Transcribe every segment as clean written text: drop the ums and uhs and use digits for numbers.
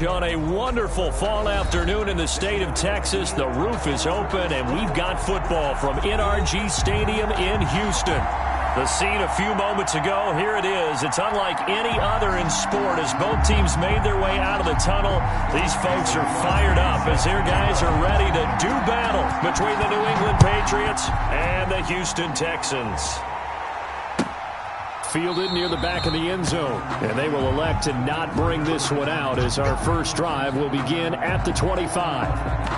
On a wonderful fall afternoon in the state of Texas, the roof is open, and we've got football from NRG Stadium in Houston. The scene a few moments ago, here it is. It's unlike any other in sport as both teams made their way out of the tunnel. These folks are fired up as their guys are ready to do battle between the New England Patriots and the Houston Texans. Fielded near the back of the end zone, and they will elect to not bring this one out as our first drive will begin at the 25.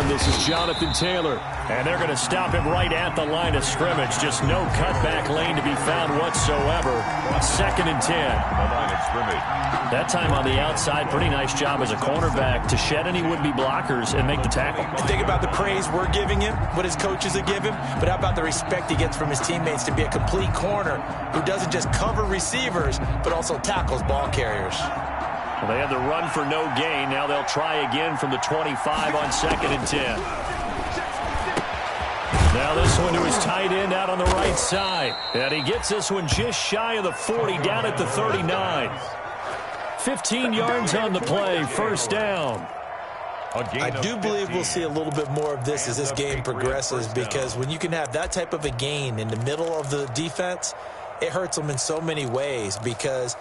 This is Jonathan Taylor, and they're going to stop him right at the line of scrimmage. Just no cutback lane to be found whatsoever. 2nd and 10. The line of scrimmage. That time on the outside, pretty nice job as a cornerback to shed any would-be blockers and make the tackle. Think about the praise we're giving him, what his coaches are giving him, but how about the respect he gets from his teammates to be a complete corner who doesn't just cover receivers, but also tackles ball carriers. Well, they had the run for no gain. Now they'll try again from the 25 on 2nd and 10. Now this one to his tight end out on the right side. And he gets this one just shy of the 40, down at the 39. 15 yards on the play, first down. I do believe we'll see a little bit more of this as this game progresses, because when you can have that type of a gain in the middle of the defense, it hurts them in so many ways, because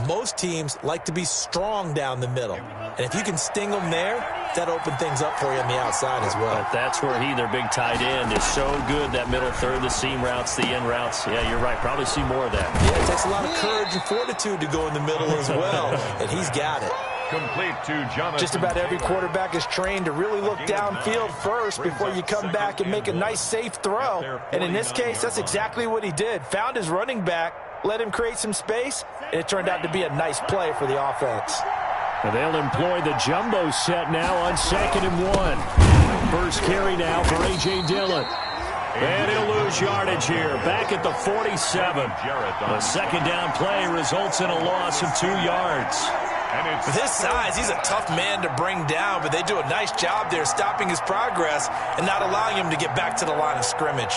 most teams like to be strong down the middle. And if you can sting them there, that opens things up for you on the outside as well. But that's where their big tight end, is so good, that middle third, the seam routes, the in routes. Yeah, you're right. Probably see more of that. Yeah, it takes a lot of courage and fortitude to go in the middle as well, and he's got it. Complete to Jonathan. Just about every quarterback is trained to really look downfield first before you come back and make a nice, safe throw. And in this case, that's exactly what he did. Found his running back, let him create some space, and it turned out to be a nice play for the offense. And they'll employ the jumbo set now on 2nd and 1. First carry now for A.J. Dillon. And he'll lose yardage here, back at the 47. The second down play results in a loss of 2 yards. With his size, he's a tough man to bring down, but they do a nice job there stopping his progress and not allowing him to get back to the line of scrimmage.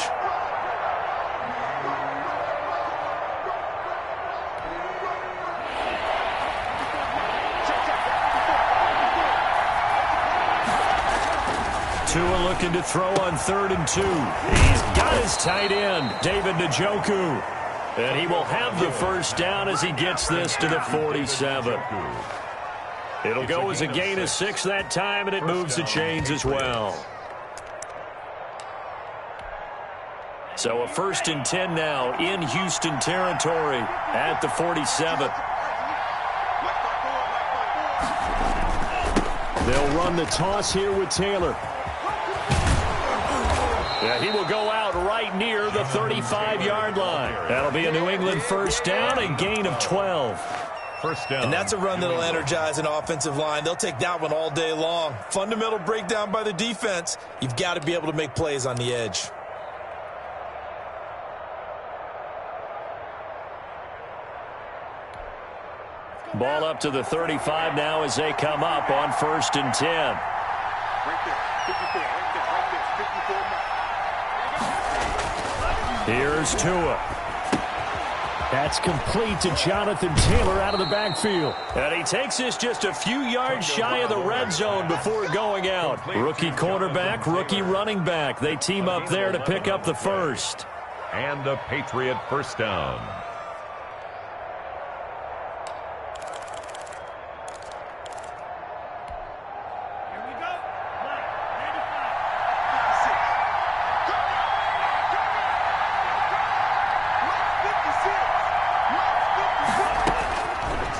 Tua looking to throw on 3rd and 2. He's got his tight end, David Njoku. And he will have the first down as he gets this to the 47. It'll go as a gain of 6 that time, and it moves the chains as well. So a 1st and 10 now in Houston territory at the 47. They'll run the toss here with Taylor. Yeah, he will go out right near the 35-yard line. That'll be a New England first down and gain of 12. First down. And that's a run that'll energize an offensive line. They'll take that one all day long. Fundamental breakdown by the defense. You've got to be able to make plays on the edge. Ball up to the 35 now as they come up on 1st and 10. Right there, 54, right there, 54. Here's Tua. That's complete to Jonathan Taylor out of the backfield. And he takes this just a few yards shy of the red zone before going out. Rookie quarterback, rookie running back. They team up there to pick up the first. And a Patriot first down.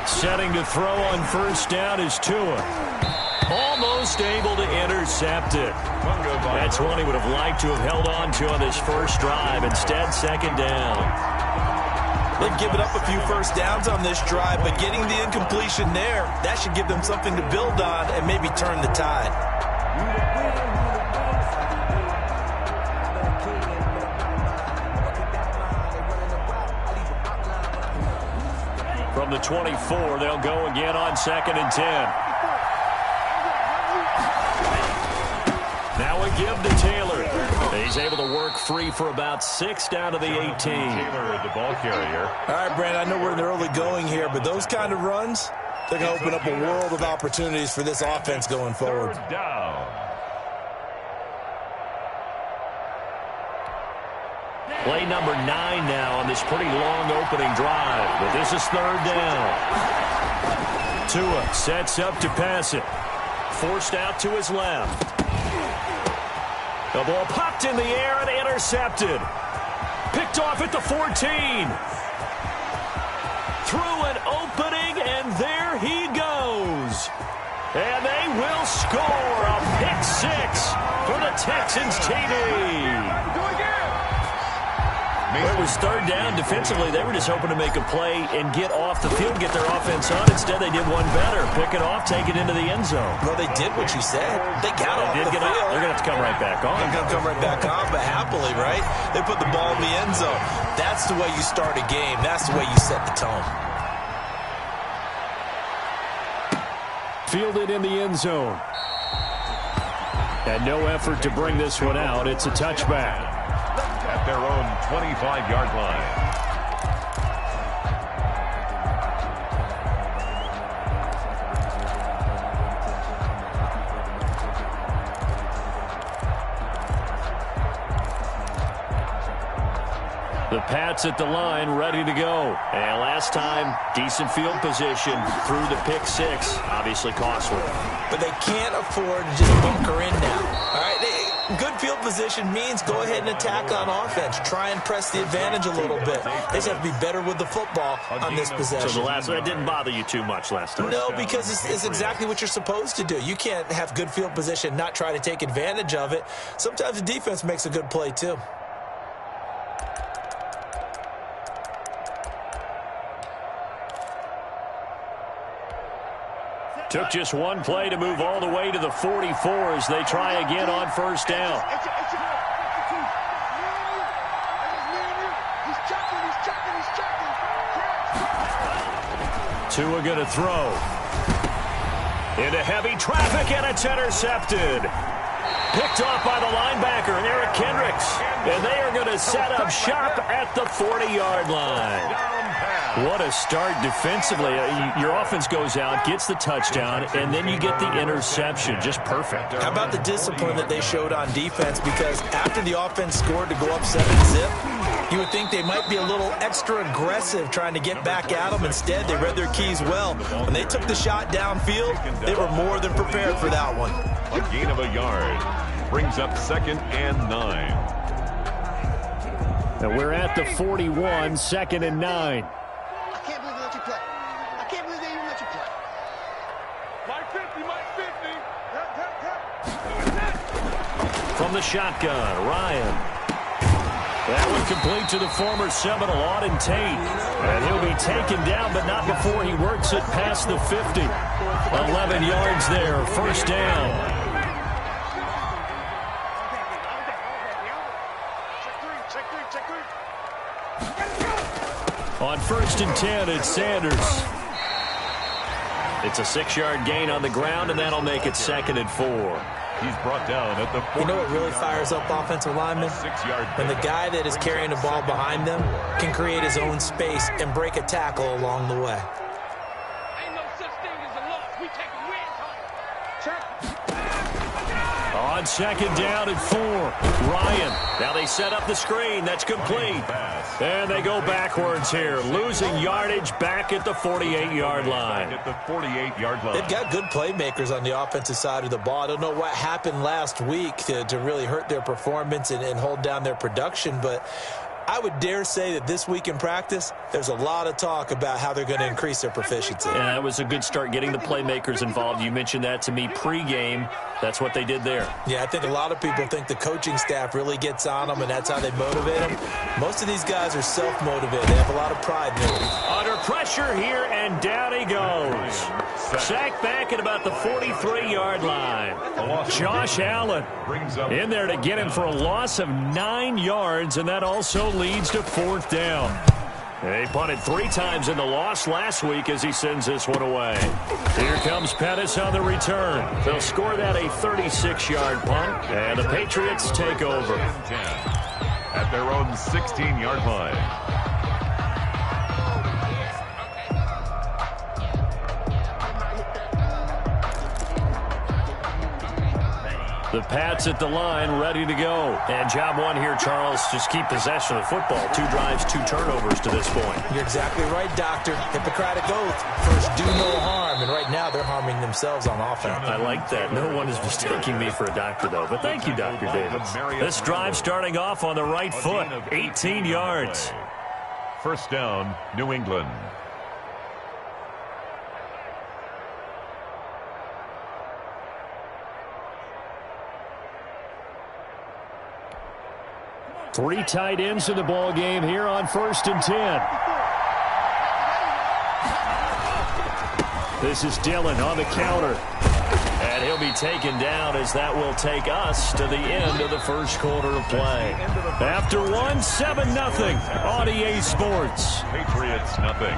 Setting to throw on first down is Tua. Almost able to intercept it. That's one he would have liked to have held on to on this first drive. Instead, second down. They've given up a few first downs on this drive, but getting the incompletion there, that should give them something to build on and maybe turn the tide. from the 24. They'll go again on 2nd and 10. Now a give to Taylor. He's able to work free for about 6 down to the 18. Taylor with the ball carrier. All right, Brandon, I know we're in the early going here, but those kind of runs, they're going to open up a world of opportunities for this offense going forward. Third down. Play number 9 now on this pretty long opening drive. But this is 3rd down. Tua sets up to pass it. Forced out to his left. The ball popped in the air and intercepted. Picked off at the 14. Through an opening, and there he goes. And they will score a pick 6 for the Texans TD. It was 3rd down. Defensively, they were just hoping to make a play and get off the field, get their offense on. Instead, they did one better. Pick it off, take it into the end zone. Well, they did what you said. They got off the field. They're going to have to come right back on. They're going to come right back on, but happily, right? They put the ball in the end zone. That's the way you start a game. That's the way you set the tone. Fielded in the end zone. And no effort to bring this one out. It's a touchback. At their own 25-yard line. The Pats at the line, ready to go. And last time, decent field position through the pick 6. Obviously costly. But they can't afford to just bunker in now. All right, good field position means go ahead and attack on offense. Try and press the advantage a little bit. They just have to be better with the football on this possession. So the last one didn't bother you too much last time? No, because it's exactly what you're supposed to do. You can't have good field position, not try to take advantage of it. Sometimes the defense makes a good play too. Took just one play to move all the way to the 44 as they try again on 1st down. Tua going to throw. Into heavy traffic, and it's intercepted. Picked off by the linebacker, Eric Kendricks. And they are going to set up shop at the 40-yard line. What a start defensively. Your offense goes out, gets the touchdown, and then you get the interception. Just perfect. How about the discipline that they showed on defense? Because after the offense scored to go up 7-zip, you would think they might be a little extra aggressive trying to get back at them. Instead, they read their keys well. When they took the shot downfield, they were more than prepared for that one. A gain of a yard. Brings up 2nd and 9. And we're at the 41, 2nd and 9. From the shotgun, Ryan. That one complete to the former Seminole, Auden Tate. And he'll be taken down, but not before he works it past the 50. 11 yards there, 1st down. On 1st and 10, it's Sanders. It's a 6-yard gain on the ground, and that'll make it 2nd and 4. He's brought down at the 40. You know what really fires up offensive linemen? When the guy that is carrying the ball behind them can create his own space and break a tackle along the way. Ain't no such thing as a loss. We take a win. Check. On 2nd down and 4, Ryan. Now they set up the screen. That's complete. And they go backwards here, losing yardage back at the 48-yard line. At the 48-yard line. They've got good playmakers on the offensive side of the ball. I don't know what happened last week to really hurt their performance and hold down their production, but I would dare say that this week in practice, there's a lot of talk about how they're going to increase their proficiency. Yeah, that was a good start getting the playmakers involved. You mentioned that to me pregame. That's what they did there. Yeah, I think a lot of people think the coaching staff really gets on them, and that's how they motivate them. Most of these guys are self-motivated. They have a lot of pride in it. Under pressure here, and down he goes. Sacked back at about the 43-yard line. Josh Allen in there to get him for a loss of 9 yards, and that also leads to 4th down. They punted 3 times in the loss last week as he sends this one away. Here comes Pettis on the return. They'll score that a 36-yard punt, and the Patriots take over. At their own 16-yard line. The Pats at the line, ready to go. And job one here, Charles, just keep possession of the football. 2 drives, 2 turnovers to this point. You're exactly right, Doctor. Hippocratic oath. First, do no harm. And right now, they're harming themselves on offense. I like that. No one is mistaking me for a doctor, though. But thank you, Dr. Davis. This drive starting off on the right foot. 18 yards. First down, New England. Three tight ends in the ball game here on 1st and 10. This is Dillon on the counter. And he'll be taken down as that will take us to the end of the first quarter of play. After 1, 7-0 on EA Sports. Patriots nothing.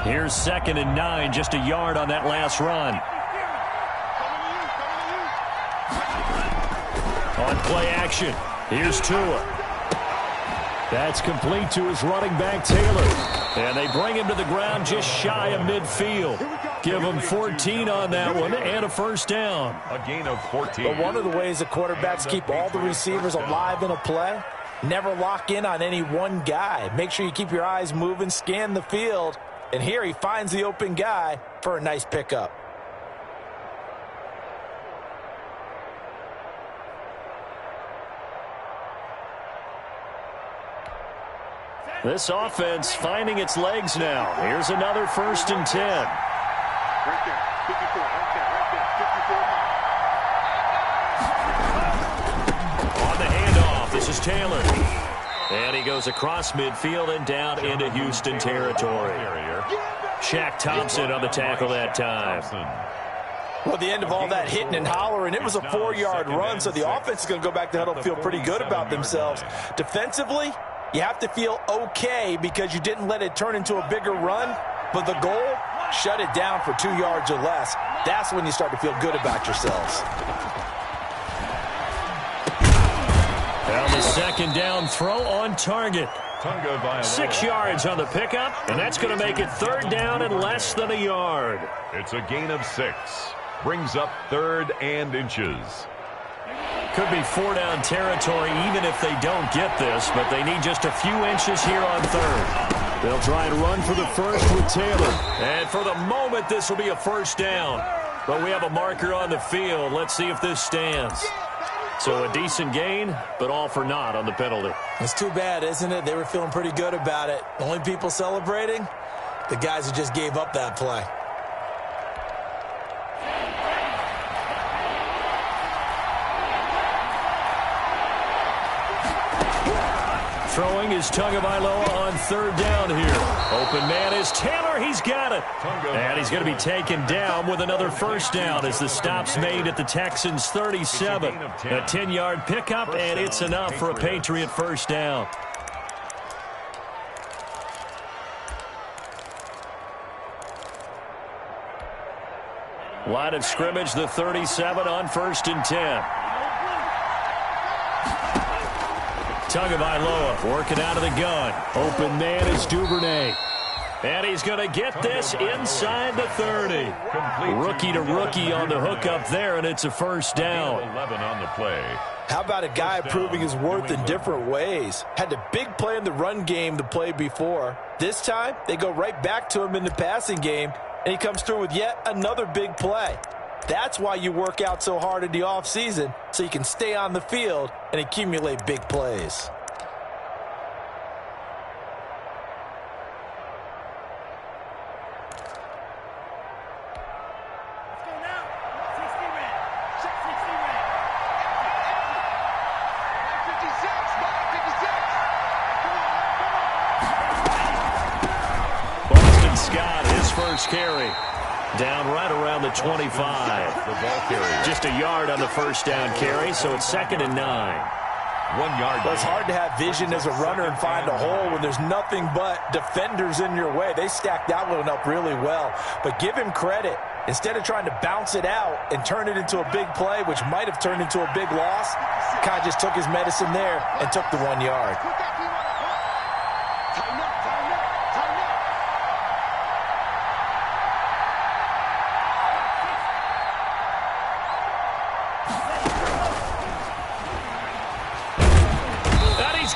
Here's 2nd and 9, just a yard on that last run. On play action, here's Tua. That's complete to his running back, Taylor. And they bring him to the ground just shy of midfield. Give him 14 on that one and a first down. A gain of 14. But one of the ways the quarterbacks keep all the receivers alive in a play, never lock in on any one guy. Make sure you keep your eyes moving, scan the field. And here he finds the open guy for a nice pickup. This offense finding its legs now. Here's another 1st and 10. Right there. 54. Right there. 54. On the handoff, this is Taylor. And he goes across midfield and down into Houston territory. Shaq Thompson on the tackle that time. Well, at the end of all that hitting and hollering, it was a 4-yard run, so the offense is going to go back to huddle and feel pretty good about themselves. Defensively, you have to feel okay because you didn't let it turn into a bigger run, but the goal, shut it down for 2 yards or less. That's when you start to feel good about yourselves. Now the 2nd down throw on target. 6 yards on the pickup, and that's going to make it 3rd down and less than a yard. It's a gain of 6. Brings up 3rd and inches. Could be 4-down territory even if they don't get this, but they need just a few inches here on 3rd. They'll try and run for the first with Taylor. And for the moment, this will be a first down. But we have a marker on the field. Let's see if this stands. So a decent gain, but all for naught on the penalty. It's too bad, isn't it? They were feeling pretty good about it. Only people celebrating? The guys who just gave up that play. Throwing is Tagovailoa on 3rd down here. Open man is Taylor. He's got it. And he's going to be taken down with another first down as the stop's made at the Texans' 37. A 10-yard pickup, and it's enough for a Patriot first down. Line of scrimmage, the 37 on 1st and 10. Tagovailoa working out of the gun. Open man is Duvernay. And he's going to get this inside the 30. Rookie to rookie on the hook up there, and it's a first down. 11 on the play. How about a guy proving his worth in different ways? Had a big play in the run game the play before. This time, they go right back to him in the passing game, and he comes through with yet another big play. That's why you work out so hard in the offseason, so you can stay on the field and accumulate big plays. Boston Scott, his first carry. Down right around the 25. The ball carrier. Just a yard on the first down carry, so it's 2nd and 9. 1 yard. Well, it's hard to have vision as a runner and find a hole when there's nothing but defenders in your way. They stacked that one up really well. But give him credit. Instead of trying to bounce it out and turn it into a big play, which might have turned into a big loss, kind of just took his medicine there and took the 1 yard.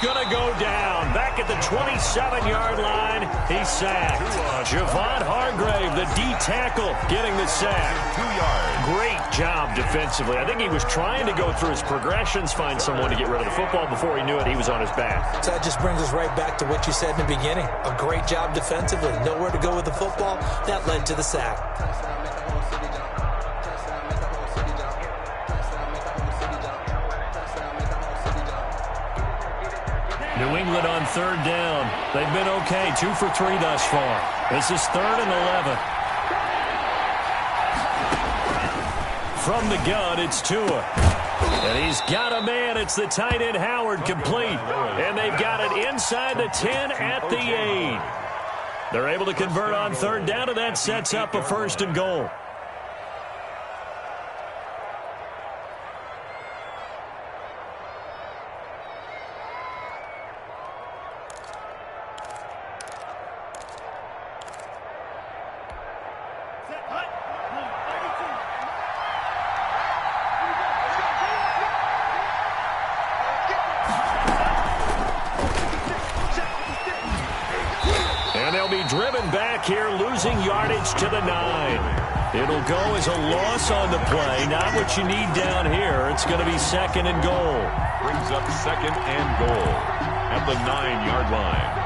Going to go down. Back at the 27-yard line, he's sacked. Javon Hargrave, the D-tackle, getting the sack. 2 yards. Great job defensively. I think he was trying to go through his progressions, find someone to get rid of the football. Before he knew it, he was on his back. So that just brings us right back to what you said in the beginning. A great job defensively. Nowhere to go with the football. That led to the sack. New England on 3rd down. They've been okay, 2 for 3 thus far. This is 3rd and 11. From the gun, it's Tua. And he's got a man. It's the tight end Howard, complete. And they've got it inside the 10 at the 8. They're able to convert on 3rd down, and that sets up a 1st and goal. Driven back here, losing yardage to the 9. It'll go as a loss on the play. Not what you need down here. It's going to be 2nd and goal. Brings up 2nd and goal at the 9-yard line.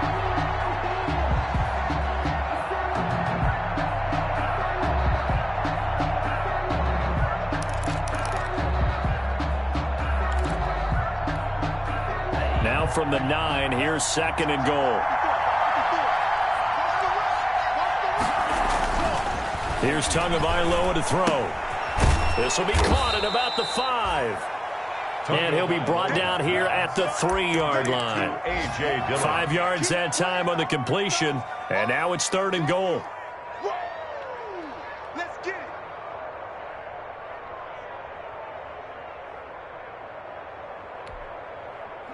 Now from the 9, here's 2nd and goal. Here's Tagovailoa to throw. This will be caught at about the 5. And he'll be brought down here at the 3-yard line. 5 yards that time on the completion. And now it's 3rd and goal. Let's get it.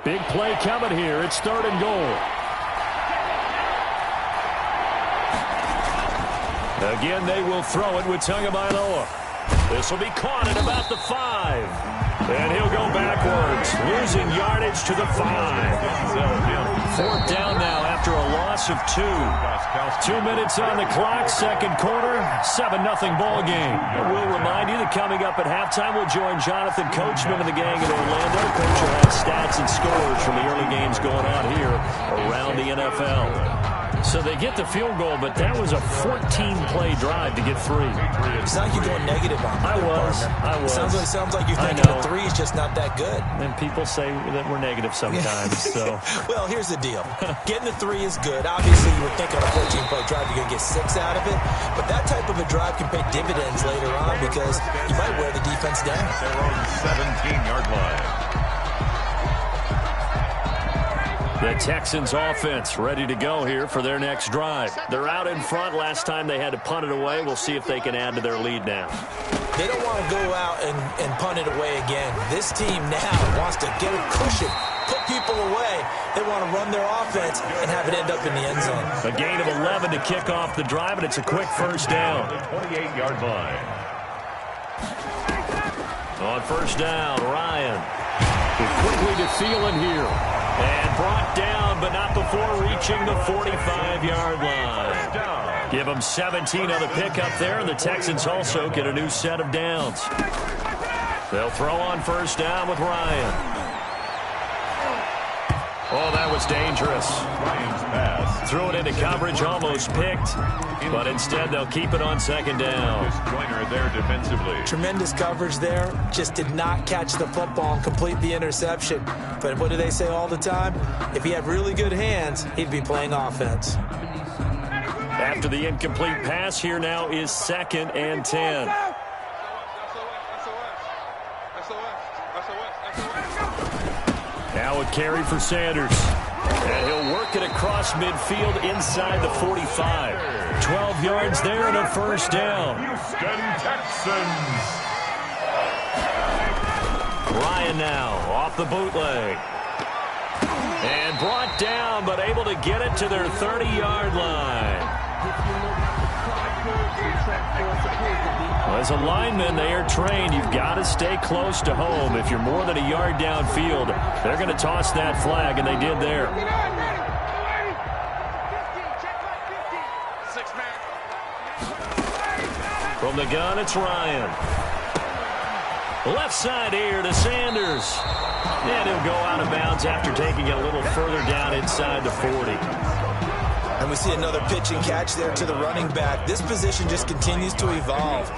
Big play coming here. It's 3rd and goal. Again, they will throw it with Tagovailoa. This will be caught at about the 5. And he'll go backwards, losing yardage to the 5. 4th down now after a loss of 2. 2 minutes on the clock, 2nd quarter, 7-0 ball game. And we'll remind you that coming up at halftime, we'll join Jonathan Coachman and the gang in Orlando. Coach will have stats and scores from the early games going on here around the NFL. So they get the field goal, but that was a 14-play drive to get 3. It's not like you're going negative on I that. was. Sounds like you're thinking the 3 is just not that good. And people say that we're negative sometimes. So, well, here's the deal. Getting the 3 is good. Obviously, you would think on a 14-play drive you're going to get 6 out of it. But that type of a drive can pay dividends later on because you might wear the defense down. They're on the 17-yard line. The Texans offense ready to go here for their next drive. They're out in front. Last time they had to punt it away. We'll see if they can add to their lead now. They don't want to go out and punt it away again. This team now wants to get a cushion, put people away. They want to run their offense and have it end up in the end zone. A gain of 11 to kick off the drive, and it's a quick 1st down. 28-yard line. On 1st down, Ryan. Quickly to Thielen here. And brought down, but not before reaching the 45-yard line. Give them 17 on the pickup there, and the Texans also get a new set of downs. They'll throw on 1st down with Ryan. Oh, that was dangerous. Ryan's pass. Threw it into coverage, almost picked. But instead, they'll keep it on 2nd down. Joyner there defensively. Tremendous coverage there. Just did not catch the football and complete the interception. But what do they say all the time? If he had really good hands, he'd be playing offense. At After the incomplete pass, here now is 2nd and 10. Now a carry for Sanders. And he'll work it across midfield inside the 45. 12 yards there and a first down. Houston Texans. Ryan now off the bootleg. And brought down, but able to get it to their 30-yard line. As a lineman, they are trained. You've got to stay close to home. If you're more than a yard downfield, they're going to toss that flag, and they did there. From the gun, it's Ryan. Left side here to Sanders. And he'll go out of bounds after taking it a little further down inside the 40. And we see another pitch and catch there to the running back. This position just continues to evolve.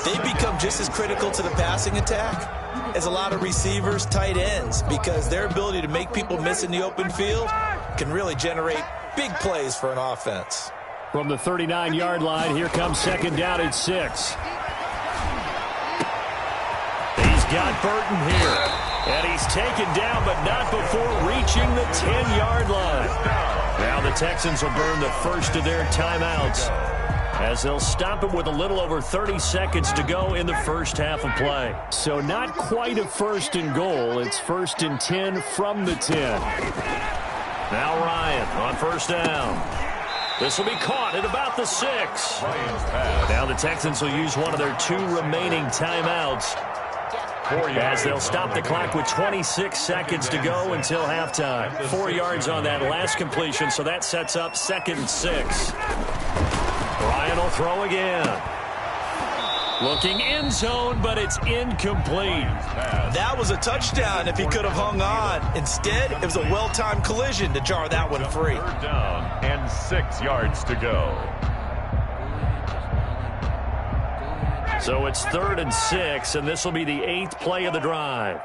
They become just as critical to the passing attack as a lot of receivers, tight ends, because their ability to make people miss in the open field can really generate big plays for an offense. From the 39-yard line, here comes 2nd down at 6. He's got Burton here. And he's taken down, but not before reaching the 10-yard line. Now the Texans will burn the first of their timeouts as they'll stop it with a little over 30 seconds to go in the first half of play. So not quite a 1st and goal. It's 1st and 10 from the 10. Now Ryan on 1st down. This will be caught at about the 6. Now the Texans will use one of their 2 remaining timeouts as they'll stop the clock with 26 seconds to go until halftime. 4 yards on that last completion, so that sets up 2nd and 6. Ryan will throw again. Looking end zone, but it's incomplete. That was a touchdown if he could have hung on. Instead, it was a well-timed collision to jar that one free. 3rd down and 6 yards to go. So it's 3rd and 6, and this will be the 8th play of the drive.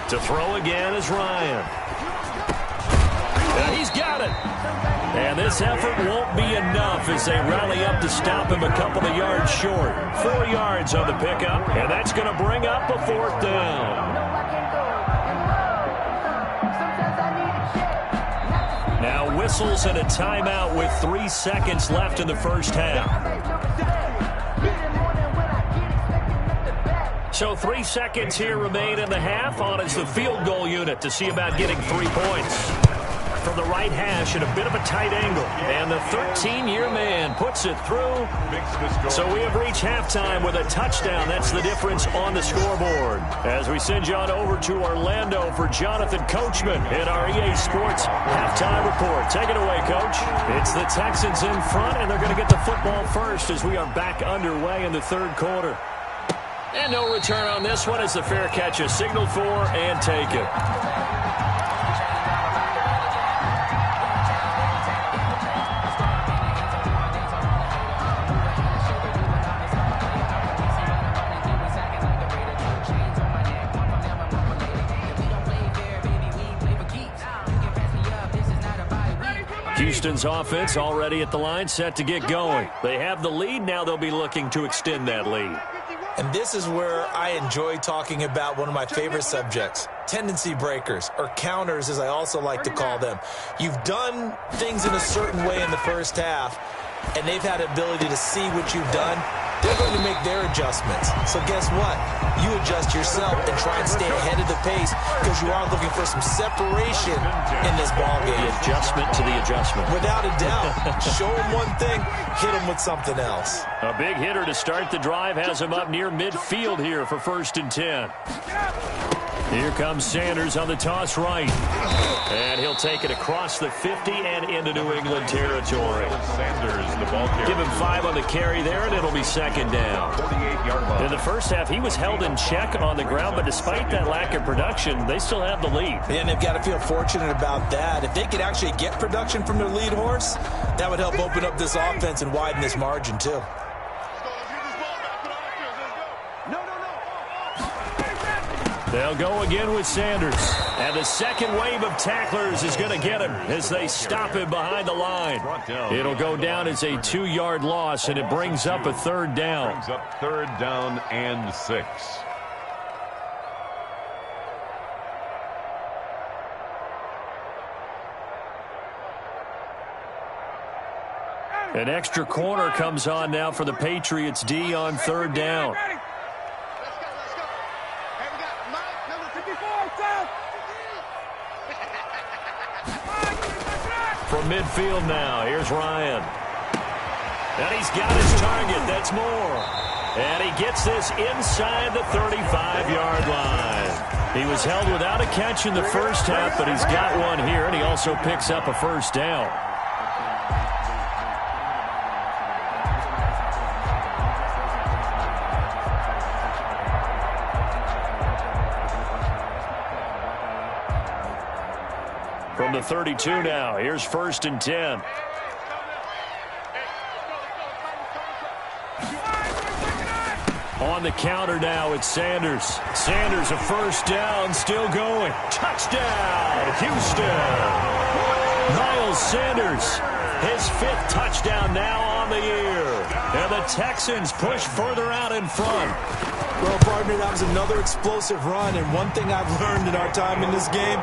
To throw again is Ryan. And he's got it. And this effort won't be enough as they rally up to stop him a couple of yards short. 4 yards on the pickup, and that's going to bring up a 4th down. Now whistles and a timeout with 3 seconds left in the first half. So 3 seconds here remain in the half. On is the field goal unit to see about getting 3 points. From the right hash at a bit of a tight angle. And the 13-year man puts it through. So we have reached halftime with a touchdown. That's the difference on the scoreboard. As we send you on over to Orlando for Jonathan Coachman in our EA Sports halftime report. Take it away, Coach. It's the Texans in front, and they're going to get the football first as we are back underway in the 3rd quarter. And no return on this one as the fair catch is signaled for and taken. Houston's offense already at the line, set to get going. They have the lead. Now they'll be looking to extend that lead. And this is where I enjoy talking about one of my favorite subjects, tendency breakers, or counters as I also like to call them. You've done things in a certain way in the first half, and they've had the ability to see what you've done. They're going to make their adjustments. So guess what? You adjust yourself and try and stay ahead of the pace because you are looking for some separation in this ballgame. The adjustment to the adjustment. Without a doubt. Show them one thing, hit them with something else. A big hitter to start the drive has him up near midfield here for 1st and 10. Here comes Sanders on the toss right. And he'll take it across the 50 and into New England territory. Sanders, the ball carrier. Give him 5 on the carry there, and it'll be 2nd down. 48-yard line. In the first half, he was held in check on the ground, but despite that lack of production, they still have the lead. And they've got to feel fortunate about that. If they could actually get production from their lead horse, that would help open up this offense and widen this margin, too. They'll go again with Sanders. And the second wave of tacklers is going to get him as they stop him behind the line. It'll go down as a 2-yard loss, and it brings up a third down. Brings up third down and 6. An extra corner comes on now for the Patriots D on third down. From midfield now, here's Ryan. And he's got his target. That's Moore. And he gets this inside the 35-yard line. He was held without a catch in the first half, but he's got one here, and he also picks up a first down. From the 32 now, here's 1st and 10. On the counter now, it's Sanders. Sanders, a first down, still going. Touchdown, Houston. Miles Sanders, his 5th touchdown now on the year. And the Texans push further out in front. Well, partner, that was another explosive run, and one thing I've learned in our time in this game,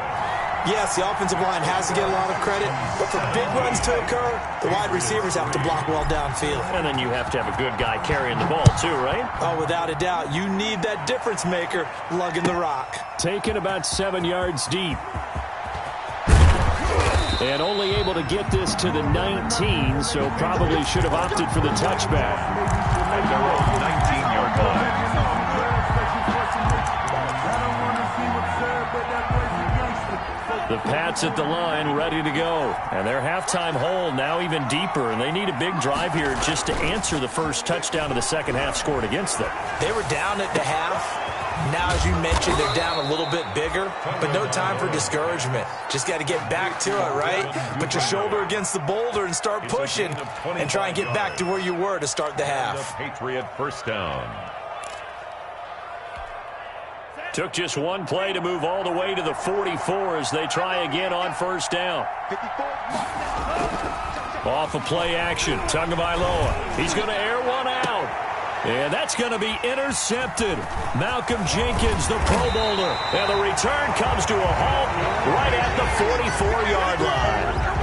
yes, the offensive line has to get a lot of credit, but for big runs to occur, the wide receivers have to block well downfield. And then you have to have a good guy carrying the ball too, right? Oh, without a doubt. You need that difference maker lugging the rock. Taken about 7 yards deep. And only able to get this to the 19, so probably should have opted for the touchback. At their own 19-yard line. The Pats at the line, ready to go. And their halftime hole now even deeper, and they need a big drive here just to answer the first touchdown of the second half scored against them. They were down at the half. Now, as you mentioned, they're down a little bit bigger, but no time for discouragement. Just got to get back to it, right? Put your shoulder against the boulder and start pushing and try and get back to where you were to start the half. Patriot first down. Took just one play to move all the way to the 44 as they try again on first down. Off of play action, Tagovailoa. He's going to air one out. And that's going to be intercepted. Malcolm Jenkins, the Pro Bowler. And the return comes to a halt right at the 44-yard line.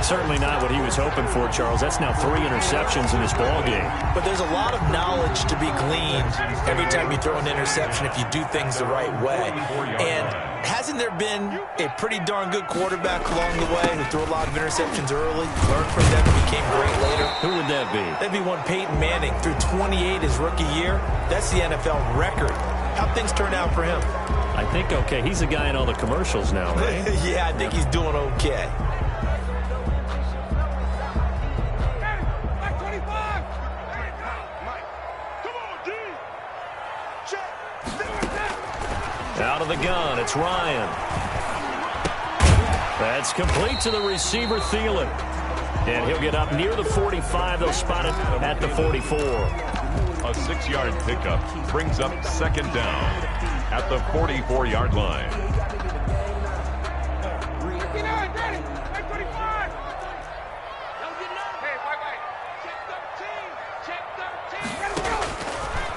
Certainly not what he was hoping for, Charles. That's now 3 interceptions in this ball game. But there's a lot of knowledge to be gleaned every time you throw an interception if you do things the right way. And hasn't there been a pretty darn good quarterback along the way who threw a lot of interceptions early, learned from them, and became great later? Who would that be? That'd be one Peyton Manning. Threw 28 his rookie year. That's the NFL record. How'd things turn out for him? I think okay. He's the guy in all the commercials now, right? Yeah, I think he's doing okay. Out of the gun, it's Ryan. That's complete to the receiver, Thielen. And he'll get up near the 45. They'll spot it at the 44. A 6-yard pickup brings up second down at the 44-yard line.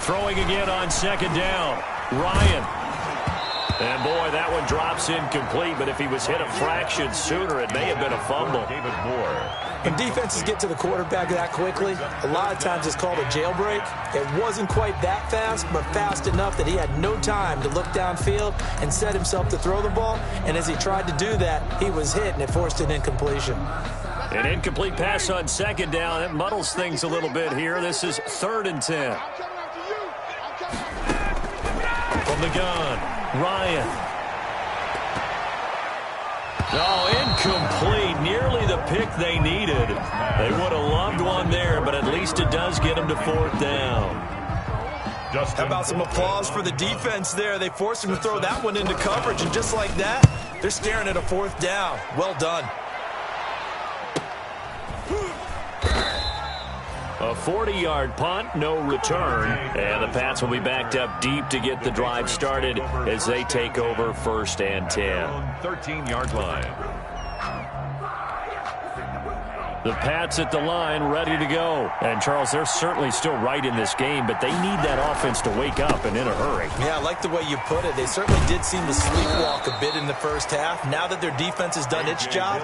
Throwing again on second down. Ryan. And, boy, that one drops incomplete, but if he was hit a fraction sooner, it may have been a fumble. David Moore. When defenses get to the quarterback that quickly, a lot of times it's called a jailbreak. It wasn't quite that fast, but fast enough that he had no time to look downfield and set himself to throw the ball. And as he tried to do that, he was hit, and it forced an incompletion. An incomplete pass on second down. It muddles things a little bit here. This is 3rd and 10. From the gun, Ryan. Oh, incomplete. Nearly the pick they needed. They would have loved one there, but at least it does get them to 4th down. How about some applause for the defense there? They forced him to throw that one into coverage, and just like that, they're staring at a 4th down. Well done. A A 40-yard punt, no return. And the Pats will be backed up deep to get the drive started as they take over 1st and 10. 13-yard line. The Pats at the line, ready to go. And, Charles, they're certainly still right in this game, but they need that offense to wake up and in a hurry. Yeah, I like the way you put it. They certainly did seem to sleepwalk a bit in the first half. Now that their defense has done its job,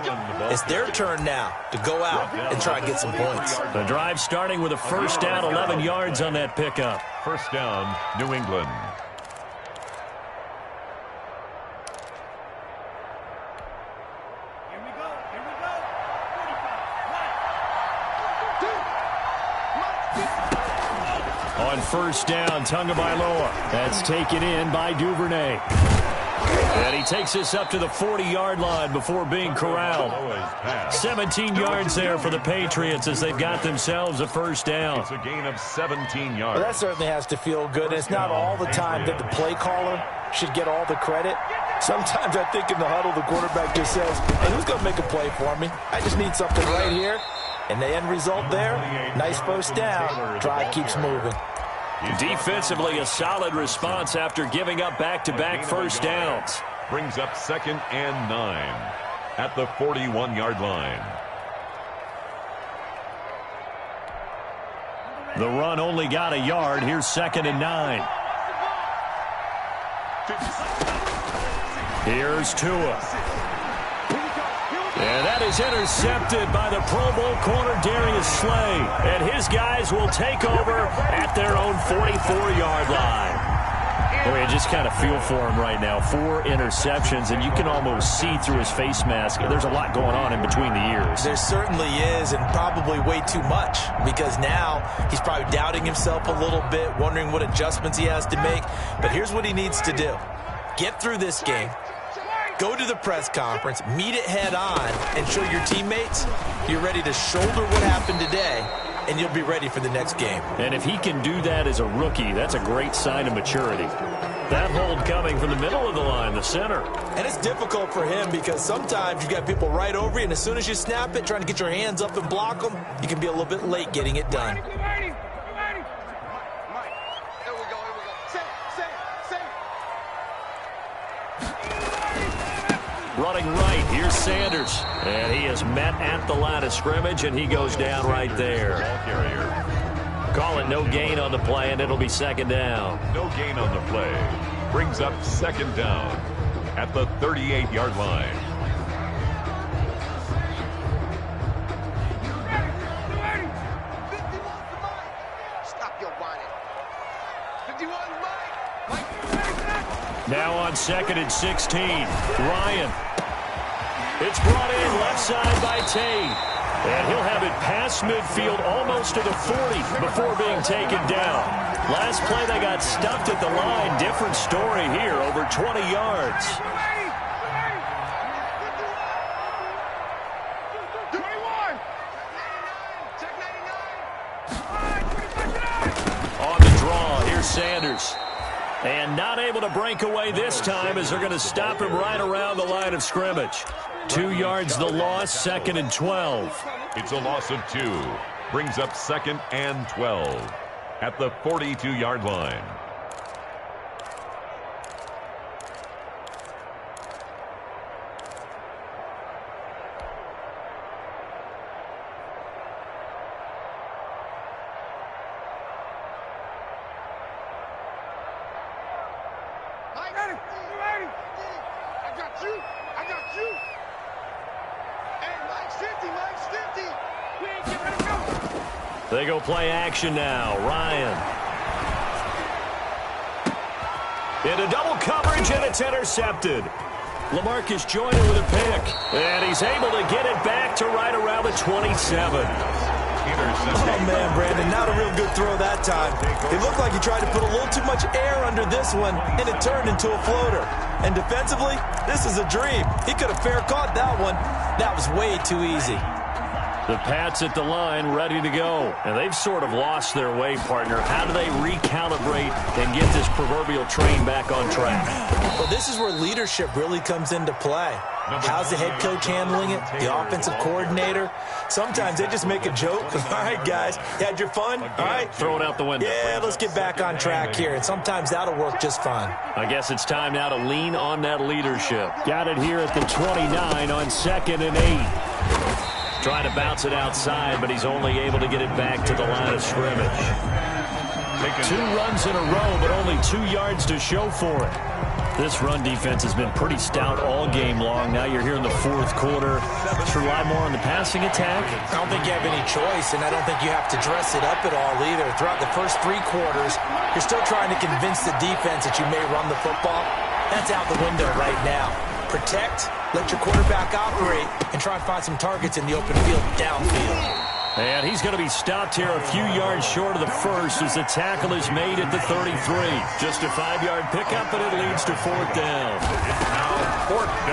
it's their turn now to go out and try and get some points. The drive starting with a 1st down, 11 yards on that pickup. 1st down, New England. On 1st down, Tagovailoa. That's taken in by Duvernay. And he takes us up to the 40-yard line before being corralled. 17 yards there for the Patriots as they've got themselves a 1st down. It's a gain of 17 yards. Well, that certainly has to feel good. It's not all the time that the play caller should get all the credit. Sometimes I think in the huddle, the quarterback just says, hey, who's going to make a play for me? I just need something right here. And the end result there, nice 1st down. Drive keeps moving. Defensively, a solid response after giving up back-to-back 1st downs. Brings up 2nd and 9 at the 41-yard line. The run only got a yard. Here's 2nd and 9. Here's Tua. And that is intercepted by the Pro Bowl corner Darius Slay. And his guys will take over at their own 44-yard line. Boy, I just kind of feel for him right now. 4 interceptions, and you can almost see through his face mask. There's a lot going on in between the ears. There certainly is, and probably way too much, because now he's probably doubting himself a little bit, wondering what adjustments he has to make. But here's what he needs to do. Get through this game. Go to the press conference, meet it head on, and show your teammates you're ready to shoulder what happened today, and you'll be ready for the next game. And if he can do that as a rookie, that's a great sign of maturity. That hold coming from the middle of the line, the center. And it's difficult for him because sometimes you've got people right over you, and as soon as you snap it, trying to get your hands up and block them, you can be a little bit late getting it done. Running right, here's Sanders. And he is met at the line of scrimmage, and he goes down right there. Call it no gain on the play, and it'll be 2nd down. No gain on the play. Brings up 2nd down at the 38-yard line. Now on 2nd and 16, Ryan. It's brought in left side by Tate. And he'll have it past midfield almost to the 40 before being taken down. Last play they got stuffed at the line. Different story here, over 20 yards. On the draw, here's Sanders. And not able to break away this time as they're going to stop him right around the line of scrimmage. 2 yards the loss, 2nd and 12. It's a loss of 2. Brings up 2nd and 12 at the 42-yard line. They go play action now. Ryan. Into double coverage, and it's intercepted. LaMarcus Joyner with a pick. And he's able to get it back to right around the 27. Oh, man, Brandon, not a real good throw that time. It looked like he tried to put a little too much air under this one, and it turned into a floater. And defensively, this is a dream. He could have fair caught that one. That was way too easy. The Pats at the line, ready to go. And they've sort of lost their way, partner. How do they recalibrate and get this proverbial train back on track? Well, this is where leadership really comes into play. How's the head coach handling it? The offensive coordinator? Sometimes they just make a joke. All right, guys, you had your fun? All right. Throw it out the window. Yeah, let's get back on track here. And sometimes that'll work just fine. I guess it's time now to lean on that leadership. Got it here at the 29 on 2nd and 8. Trying to bounce it outside, but he's only able to get it back to the line of scrimmage. 2 runs in a row, but only 2 yards to show for it. This run defense has been pretty stout all game long. Now you're here in the 4th quarter. Let's rely more on the passing attack. I don't think you have any choice, and I don't think you have to dress it up at all either. Throughout the first 3 quarters, you're still trying to convince the defense that you may run the football. That's out the window right now. Protect, let your quarterback operate, and try and find some targets in the open field downfield. And he's going to be stopped here a few yards short of the first as the tackle is made at the 33. Just a 5-yard pickup, and it leads to 4th down.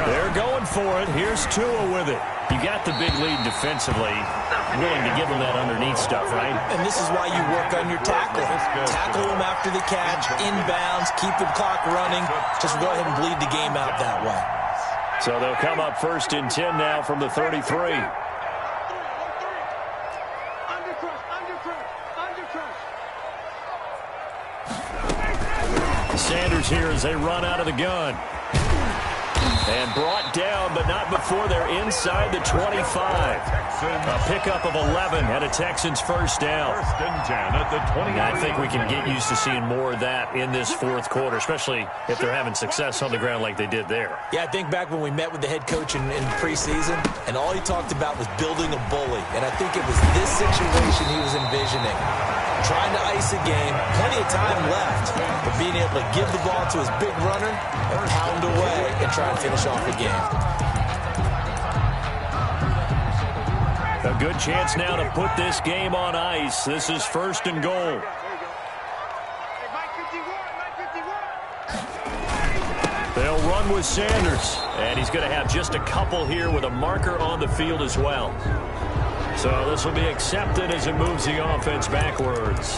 They're going for it. Here's Tua with it. You got the big lead defensively. Willing to give him that underneath stuff, right? And this is why you work on your tackling. Tackle him after the catch, inbounds, keep the clock running. Just go ahead and bleed the game out that way. So they'll come up 1st and 10 now from the 33. Sanders here as they run out of the gun. And brought down, but not before they're inside the 25. A pickup of 11 and a Texans first down. I think we can get used to seeing more of that in this 4th quarter, especially if they're having success on the ground like they did there. Yeah, I think back when we met with the head coach in preseason, and all he talked about was building a bully. And I think it was this situation he was envisioning. Trying to ice a game, plenty of time left, but being able to give the ball to his big runner and pound away and try and finish off the game. A good chance now to put this game on ice. This is 1st and goal. They'll run with Sanders, and he's going to have just a couple here with a marker on the field as well. So this will be accepted as it moves the offense backwards.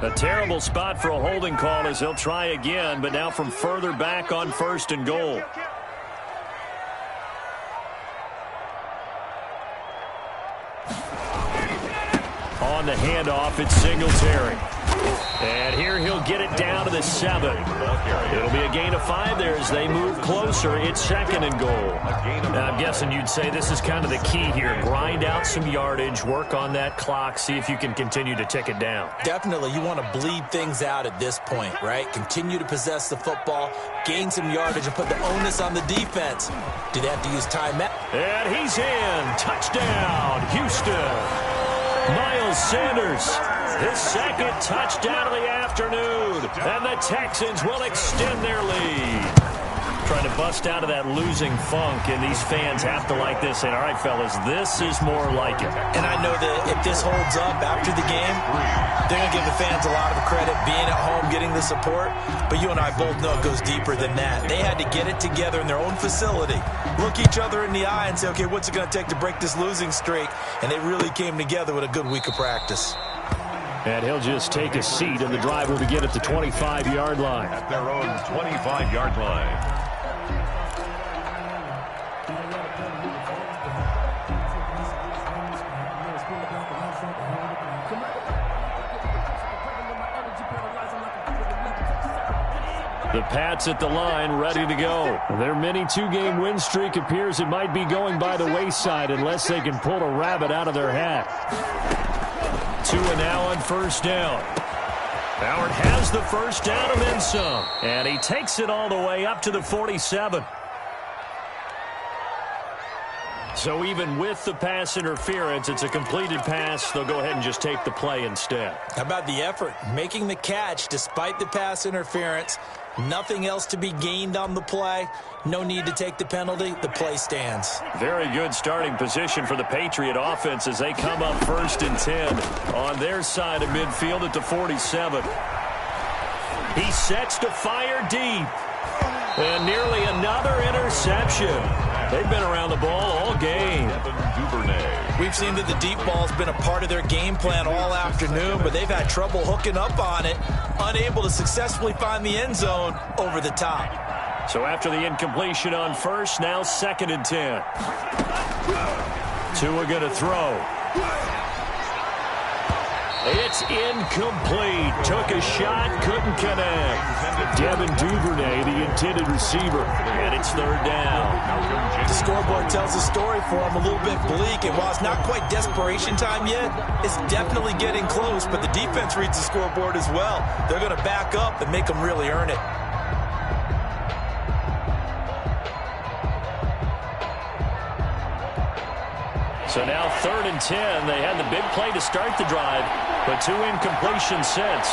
A terrible spot for a holding call as they'll try again, but now from further back on 1st and goal. On the handoff, it's Singletary. And here he'll get it down to the 7. It'll be a gain of 5 there as they move closer. It's 2nd and goal. Now, I'm guessing you'd say this is kind of the key here. Grind out some yardage, work on that clock, see if you can continue to tick it down. Definitely, you want to bleed things out at this point, right? Continue to possess the football, gain some yardage, and put the onus on the defense. Do they have to use timeout? And he's in. Touchdown, Houston. Miles Sanders, his 2nd touchdown of the afternoon, and the Texans will extend their lead. Trying to bust out of that losing funk, and these fans have to like this. And all right, fellas, this is more like it. And I know that if this holds up after the game, they're going to give the fans a lot of credit being at home, getting the support. But you and I both know it goes deeper than that. They had to get it together in their own facility, look each other in the eye and say, okay, what's it going to take to break this losing streak? And they really came together with a good week of practice. And he'll just take a seat, and the drive will begin at the 25-yard line. At their own 25-yard line. The Pats at the line, ready to go. Their mini 2-game win streak appears it might be going by the wayside unless they can pull a rabbit out of their hat. 2 and now on 1st down. Howard has the 1st down and then some. And he takes it all the way up to the 47. So even with the pass interference, it's a completed pass. They'll go ahead and just take the play instead. How about the effort? Making the catch despite the pass interference. Nothing else to be gained on the play. No need to take the penalty. The play stands. Very good starting position for the Patriot offense as they come up 1st and 10 on their side of midfield at the 47. He sets to fire deep. And nearly another interception. They've been around the ball all game. We've seen that the deep ball's been a part of their game plan all afternoon, but they've had trouble hooking up on it, unable to successfully find the end zone over the top. So after the incompletion on first, now 2nd and 10. Tua going to throw. It's incomplete. Took a shot, couldn't connect. Devin Duvernay, the intended receiver, and it's 3rd down. The scoreboard tells the story for him, a little bit bleak, and while it's not quite desperation time yet, it's definitely getting close, but the defense reads the scoreboard as well. They're going to back up and make them really earn it. So now 3rd and 10. They had the big play to start the drive, but 2 incompletions since.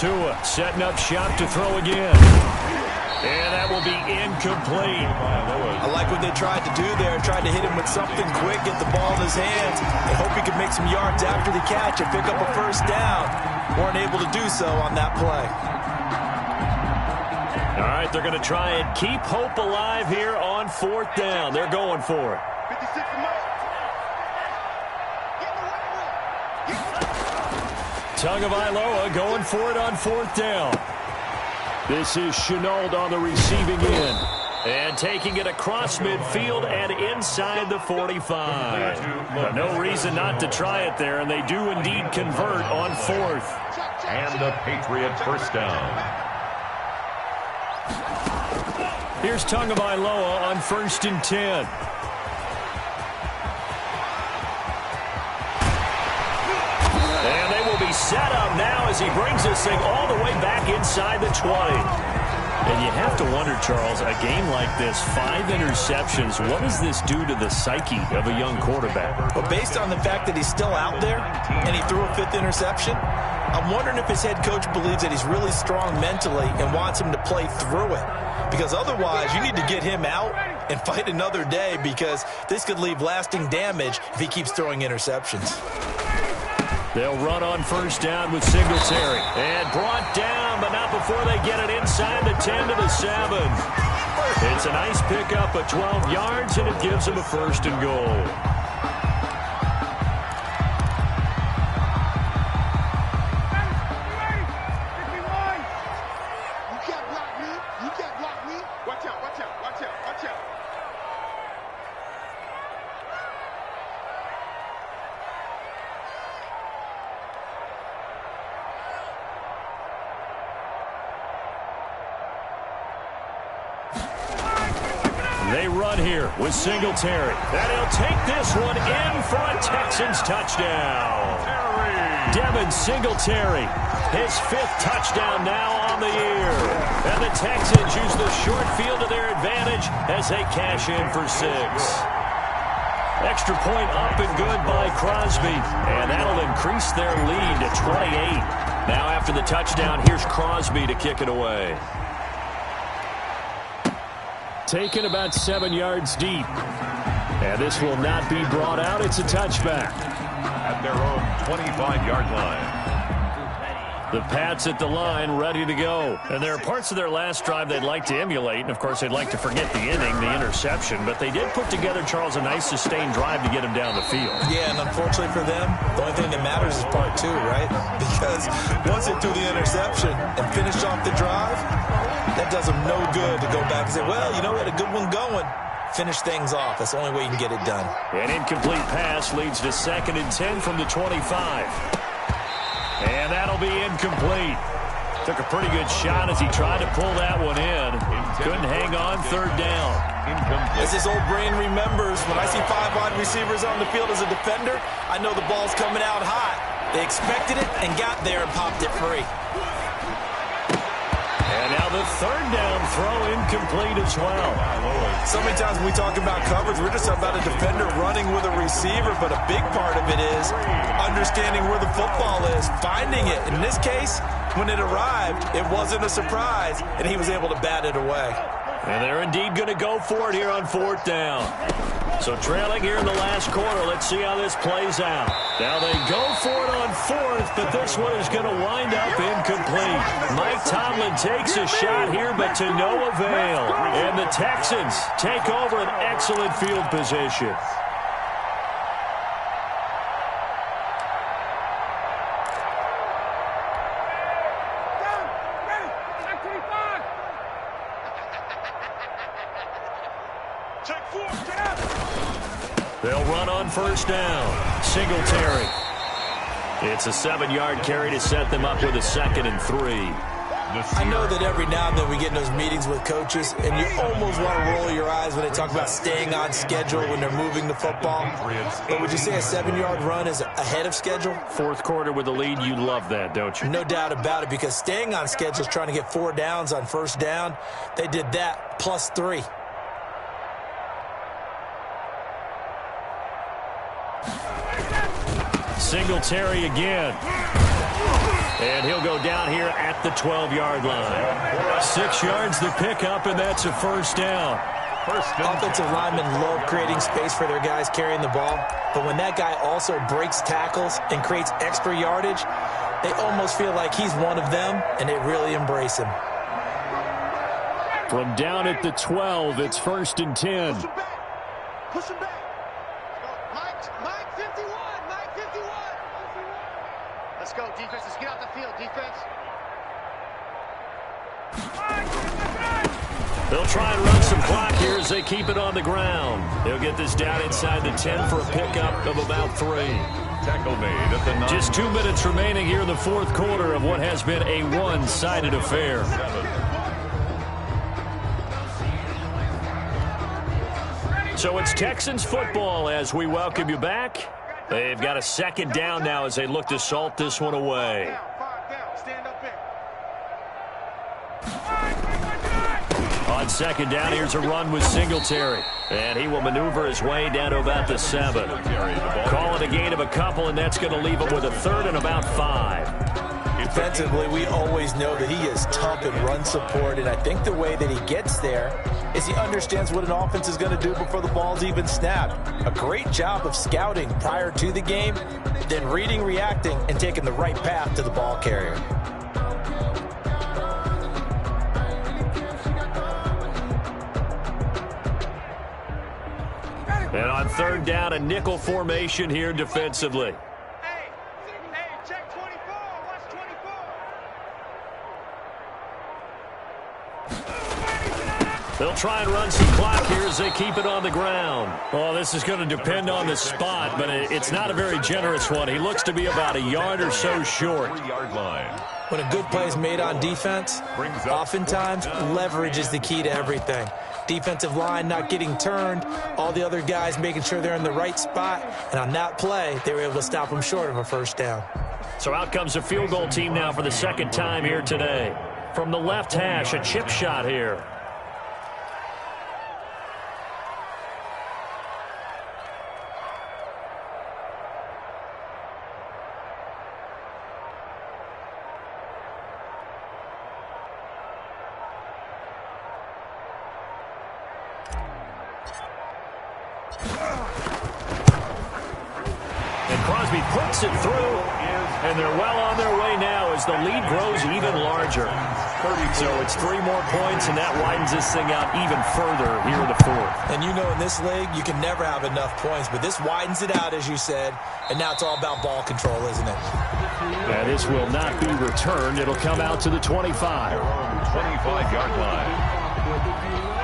Tua setting up shop to throw again. And that will be incomplete. I like what they tried to do there. Tried to hit him with something quick, get the ball in his hands, and hope he could make some yards after the catch and pick up a 1st down. Weren't able to do so on that play. All right, they're going to try and keep hope alive here on 4th down. They're going for it. Tagovailoa going for it on 4th down. This is Shenault on the receiving end. And taking it across midfield and inside the 45. But no reason not to try it there, and they do indeed convert on 4th. And the Patriot 1st down. Here's Tagovailoa on 1st and 10. And they will be set up now as he brings this thing all the way back inside the 20. And you have to wonder, Charles, a game like this, 5 interceptions, what does this do to the psyche of a young quarterback? But based on the fact that he's still out there and he threw a 5th interception, I'm wondering if his head coach believes that he's really strong mentally and wants him to play through it. Because otherwise, you need to get him out and fight another day, because this could leave lasting damage if he keeps throwing interceptions. They'll run on 1st down with Singletary. And brought down, but not before they get it inside the 10 to the 7. It's a nice pickup of 12 yards, and it gives them a 1st and goal. They run here with Singletary. And he'll take this one in for a Texans touchdown. Devin Singletary, his 5th touchdown now on the year. And the Texans use the short field to their advantage as they cash in for 6. Extra point up and good by Crosby. And that'll increase their lead to 28. Now after the touchdown, here's Crosby to kick it away. Taken about 7 yards deep. And this will not be brought out. It's a touchback. At their own 25-yard line. The Pats at the line, ready to go. And there are parts of their last drive they'd like to emulate. And, of course, they'd like to forget the inning, the interception. But they did put together, Charles, a nice sustained drive to get him down the field. Yeah, and unfortunately for them, the only thing that matters is part 2, right? Because once they threw the interception and finished off the drive, that does them no good to go back and say, well, you know, we had a good one going. Finish things off. That's the only way you can get it done. An incomplete pass leads to 2nd and 10 from the 25. And that'll be incomplete. Took a pretty good shot as he tried to pull that one in. Couldn't hang on, 3rd down. As his old brain remembers, when I see 5 wide receivers on the field as a defender, I know the ball's coming out hot. They expected it and got there and popped it free. And now the 3rd down throw incomplete as well. So many times when we talk about coverage, we're just about a defender running with a receiver, but a big part of it is understanding where the football is, finding it. In this case, when it arrived, it wasn't a surprise, and he was able to bat it away. And they're indeed going to go for it here on 4th down. So trailing here in the last quarter, let's see how this plays out. Now they go for it on 4th, but this one is going to wind up Tomlin takes a shot here, but to no avail. And the Texans take over an excellent field position. They'll run on first down. Singletary. It's a 7-yard carry to set them up with a 2nd and 3. I know that every now and then we get in those meetings with coaches, and you almost want to roll your eyes when they talk about staying on schedule when they're moving the football. But would you say a 7-yard run is ahead of schedule? Fourth quarter with the lead, you love that, don't you? No doubt about it, because staying on schedule is trying to get 4 downs on first down. They did that plus 3. Singletary again. And he'll go down here at the 12-yard line. 6 yards to pick up, and that's a first down. Offensive linemen love creating space for their guys carrying the ball, but when that guy also breaks tackles and creates extra yardage, they almost feel like he's one of them, and they really embrace him. From down at the 12, it's 1st and 10. Push him back. Mike 51. Mike 51. Let's go, defense. Let's get out the field, defense. They'll try and run some clock here as they keep it on the ground. They'll get this down inside the 10 for a pickup of about 3. Tackle made at the 9. Just 2 minutes remaining here in the fourth quarter of what has been a one-sided affair. So it's Texans football as we welcome you back. They've got a 2nd down now as they look to salt this one away. On 2nd down, here's a run with Singletary. And he will maneuver his way down to about the 7. Call it a gain of a couple, and that's going to leave him with a 3rd and about 5. Defensively, we always know that he is tough in run support, and I think the way that he gets there is he understands what an offense is going to do before the ball's even snapped. A great job of scouting prior to the game, then reading, reacting, and taking the right path to the ball carrier. And on 3rd down, a nickel formation here defensively. Check 24. Watch 24. They'll try and run some clock here as they keep it on the ground. Well, this is going to depend on the spot, but it's not a very generous one. He looks to be about a yard or so short. 3-yard line. When a good play is made on defense, oftentimes leverage is the key to everything. Defensive line not getting turned, all the other guys making sure they're in the right spot, and on that play, they were able to stop them short of a first down. So out comes the field goal team now for the 2nd time here today. From the left hash, a chip shot here. Puts it through, and they're well on their way now as the lead grows even larger. So it's 3 more points, and that widens this thing out even further here in the 4th. And you know in this league, you can never have enough points, but this widens it out, as you said, and now it's all about ball control, isn't it? And this will not be returned. It'll come out to the 25. 25-yard line.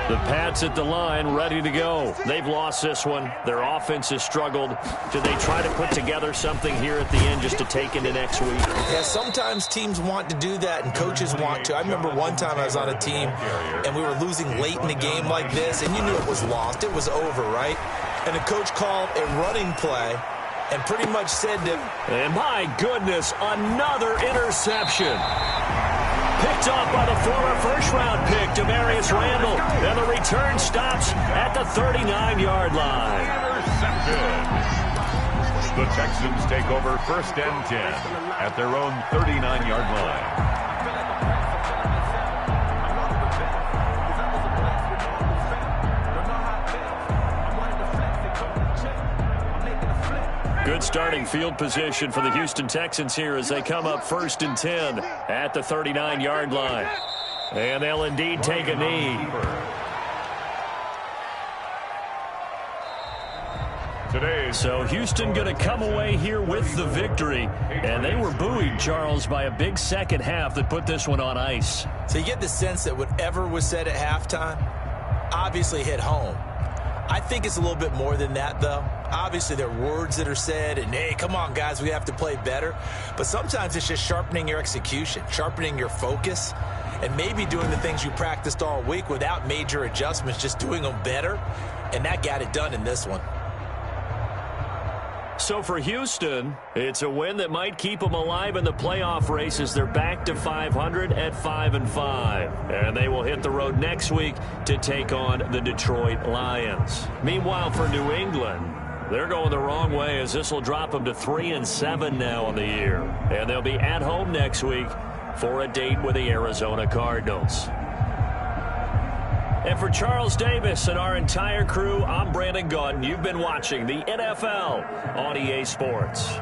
The Pats at the line, ready to go. They've lost this one. Their offense has struggled. Do they try to put together something here at the end just to take into next week? Yeah, sometimes teams want to do that and coaches want to. I remember one time I was on a team and we were losing late in a game like this, and you knew it was lost. It was over, right? And the coach called a running play and pretty much said to... And my goodness, another interception. Picked off by the former first-round pick, Demarius Randall. And the return stops at the 39-yard line. Intercepted. The Texans take over 1st and 10 at their own 39-yard line. Good starting field position for the Houston Texans here as they come up 1st and 10 at the 39-yard line. And they'll indeed take a knee. So Houston going to come away here with the victory. And they were buoyed, Charles, by a big second half that put this one on ice. So you get the sense that whatever was said at halftime obviously hit home. I think it's a little bit more than that, though. Obviously, there are words that are said, and, hey, come on, guys, we have to play better. But sometimes it's just sharpening your execution, sharpening your focus, and maybe doing the things you practiced all week without major adjustments, just doing them better. And that got it done in this one. So for Houston, it's a win that might keep them alive in the playoff race as they're back to 500 at 5-5. And they will hit the road next week to take on the Detroit Lions. Meanwhile, for New England, they're going the wrong way as this will drop them to 3-7 now on the year. And they'll be at home next week for a date with the Arizona Cardinals. And for Charles Davis and our entire crew, I'm Brandon Gaudin. You've been watching the NFL on EA Sports.